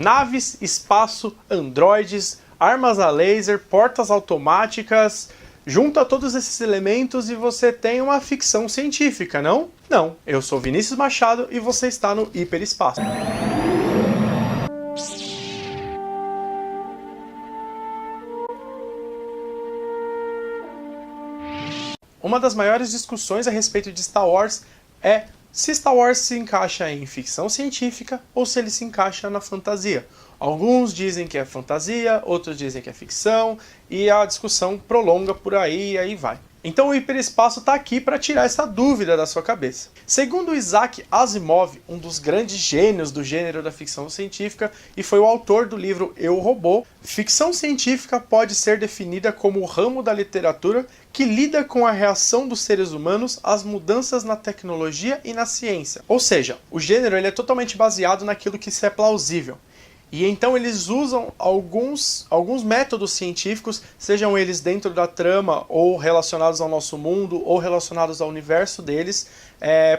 Naves, espaço, androides, armas a laser, portas automáticas. Junta todos esses elementos e você tem uma ficção científica, não? Não. Eu sou Vinícius Machado e você está no Hiperespaço. Uma das maiores discussões a respeito de Star Wars é se Star Wars se encaixa em ficção científica ou se ele se encaixa na fantasia. Alguns dizem que é fantasia, outros dizem que é ficção, e a discussão prolonga por aí e aí vai. Então o Hiperespaço está aqui para tirar essa dúvida da sua cabeça. Segundo Isaac Asimov, um dos grandes gênios do gênero da ficção científica e foi o autor do livro Eu, Robô, ficção científica pode ser definida como o ramo da literatura que lida com a reação dos seres humanos às mudanças na tecnologia e na ciência. Ou seja, o gênero ele é totalmente baseado naquilo que é plausível. E então eles usam alguns métodos científicos, sejam eles dentro da trama, ou relacionados ao nosso mundo, ou relacionados ao universo deles,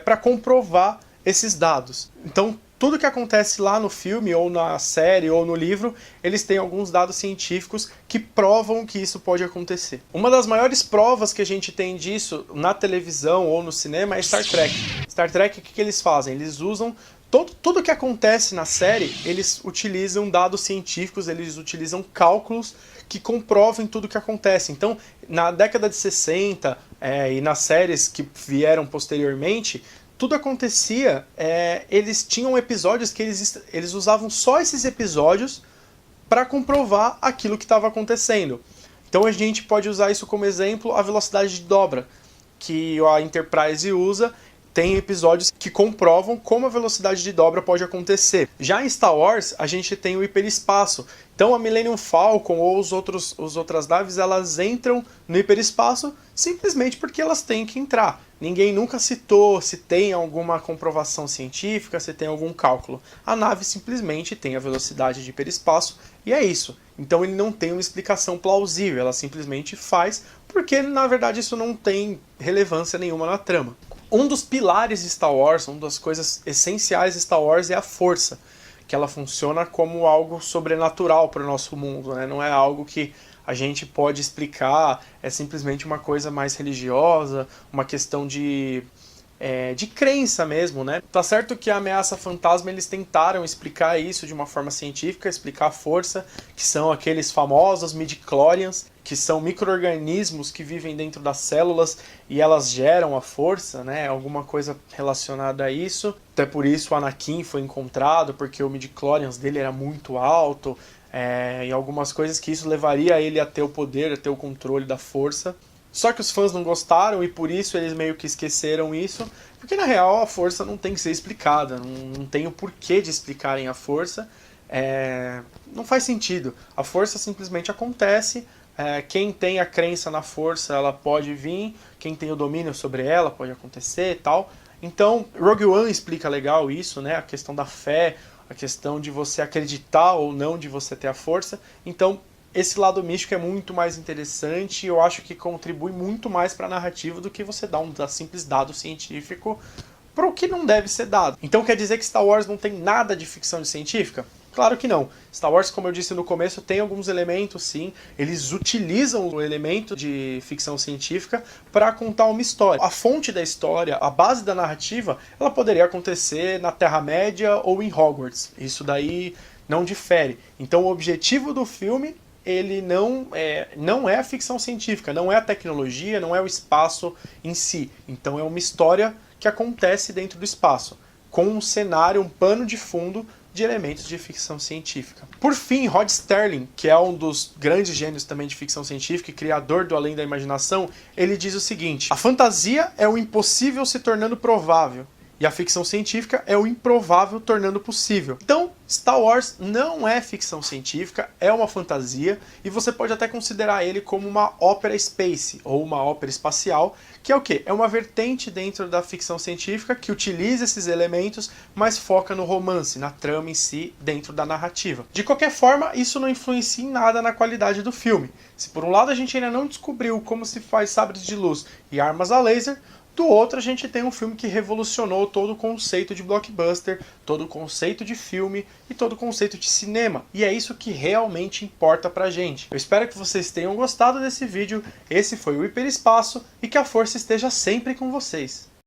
para comprovar esses dados. Então, tudo que acontece lá no filme, ou na série, ou no livro, eles têm alguns dados científicos que provam que isso pode acontecer. Uma das maiores provas que a gente tem disso na televisão ou no cinema é Star Trek. Star Trek, o que eles fazem? Eles usam tudo que acontece na série, eles utilizam dados científicos, eles utilizam cálculos que comprovem tudo que acontece. Então, na década de 60 e nas séries que vieram posteriormente, tudo acontecia, eles tinham episódios que eles usavam só esses episódios para comprovar aquilo que estava acontecendo. Então a gente pode usar isso como exemplo, a velocidade de dobra, que a Enterprise usa. Tem episódios que comprovam como a velocidade de dobra pode acontecer. Já em Star Wars, a gente tem o hiperespaço. Então a Millennium Falcon ou as outras naves, elas entram no hiperespaço simplesmente porque elas têm que entrar. Ninguém nunca citou se tem alguma comprovação científica, se tem algum cálculo. A nave simplesmente tem a velocidade de hiperespaço e é isso. Então ele não tem uma explicação plausível, ela simplesmente faz, porque na verdade isso não tem relevância nenhuma na trama. Um dos pilares de Star Wars, uma das coisas essenciais de Star Wars é a força, que ela funciona como algo sobrenatural para o nosso mundo, né? Não é algo que a gente pode explicar, é simplesmente uma coisa mais religiosa, uma questão de crença mesmo, né? Tá certo que a ameaça fantasma eles tentaram explicar isso de uma forma científica, explicar a força, que são aqueles famosos midi-chlorians, que são micro-organismos que vivem dentro das células e elas geram a força, né? Alguma coisa relacionada a isso. Até por isso o Anakin foi encontrado, porque o midi-chlorians dele era muito alto, e algumas coisas que isso levaria ele a ter o poder, a ter o controle da força. Só que os fãs não gostaram e por isso eles meio que esqueceram isso, porque na real a força não tem que ser explicada, não tem o porquê de explicarem a força, não faz sentido. A força simplesmente acontece, quem tem a crença na força ela pode vir, quem tem o domínio sobre ela pode acontecer e tal. Então Rogue One explica legal isso, né? A questão da fé, a questão de você acreditar ou não de você ter a força. Então esse lado místico é muito mais interessante e eu acho que contribui muito mais para a narrativa do que você dar um simples dado científico para o que não deve ser dado. Então quer dizer que Star Wars não tem nada de ficção científica? Claro que não. Star Wars, como eu disse no começo, tem alguns elementos, sim. Eles utilizam o elemento de ficção científica para contar uma história. A fonte da história, a base da narrativa, ela poderia acontecer na Terra-média ou em Hogwarts. Isso daí não difere. Então o objetivo do filme ele não é a ficção científica, não é a tecnologia, não é o espaço em si. Então é uma história que acontece dentro do espaço, com um cenário, um pano de fundo de elementos de ficção científica. Por fim, Rod Serling, que é um dos grandes gênios também de ficção científica e criador do Além da Imaginação, ele diz o seguinte: a fantasia é o impossível se tornando provável, e a ficção científica é o improvável tornando possível. Então, Star Wars não é ficção científica, é uma fantasia, e você pode até considerar ele como uma ópera space, ou uma ópera espacial, que é o quê? É uma vertente dentro da ficção científica que utiliza esses elementos, mas foca no romance, na trama em si, dentro da narrativa. De qualquer forma, isso não influencia em nada na qualidade do filme. Se por um lado a gente ainda não descobriu como se faz sabres de luz e armas a laser, Do outro, a gente tem um filme que revolucionou todo o conceito de blockbuster, todo o conceito de filme e todo o conceito de cinema. E é isso que realmente importa pra gente. Eu espero que vocês tenham gostado desse vídeo. Esse foi o Hiperespaço e que a força esteja sempre com vocês.